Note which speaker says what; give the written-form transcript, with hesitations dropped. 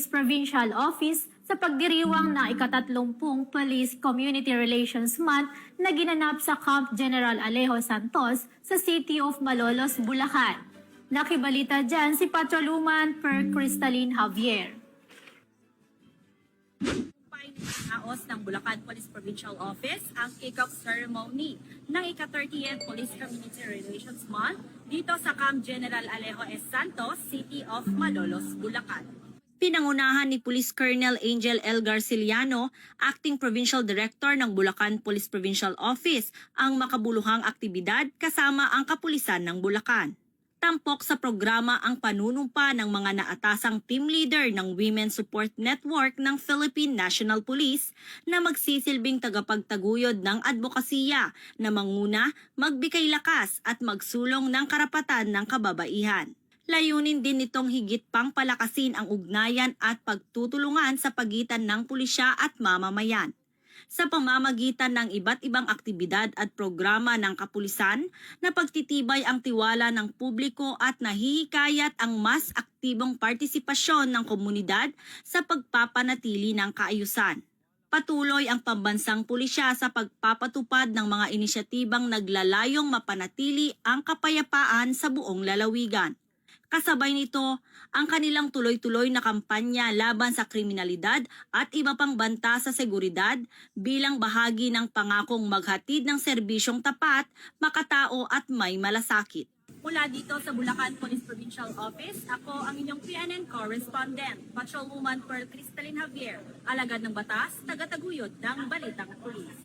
Speaker 1: Provincial Office sa pagdiriwang na ika-30 Police Community Relations Month na ginanap sa Camp General Alejo Santos sa City of Malolos, Bulacan. Nakibalita dyan si Patroluman Per Cristalin Javier.
Speaker 2: Naos ng Bulacan Police Provincial Office ang kick-off ceremony ng ika-30th Police Community Relations Month dito sa Camp General Alejo S. Santos, City of Malolos, Bulacan. Pinangunahan ni Police Colonel Angel L. Garciliano, Acting Provincial Director ng Bulacan Police Provincial Office, ang makabuluhang aktibidad kasama ang kapulisan ng Bulacan. Tampok sa programa ang panunumpa ng mga naatasang team leader ng Women Support Network ng Philippine National Police na magsisilbing tagapagtaguyod ng advokasya na manguna, magbigay lakas at magsulong ng karapatan ng kababaihan. Layunin din nitong higit pang palakasin ang ugnayan at pagtutulungan sa pagitan ng pulisya at mamamayan. Sa pamamagitan ng iba't ibang aktibidad at programa ng kapulisan na pagtitibay ang tiwala ng publiko at nahihikayat ang mas aktibong partisipasyon ng komunidad sa pagpapanatili ng kaayusan. Patuloy ang pambansang pulisya sa pagpapatupad ng mga inisyatibang naglalayong mapanatili ang kapayapaan sa buong lalawigan. Kasabay nito, ang kanilang tuloy-tuloy na kampanya laban sa kriminalidad at iba pang banta sa seguridad bilang bahagi ng pangakong maghatid ng serbisyong tapat, makatao at may malasakit. Mula dito sa Bulacan Police Provincial Office, ako ang inyong PNN correspondent, Patrolwoman Per Cristalin Javier, alagad ng batas, tagataguyod ng Balitang Pulis.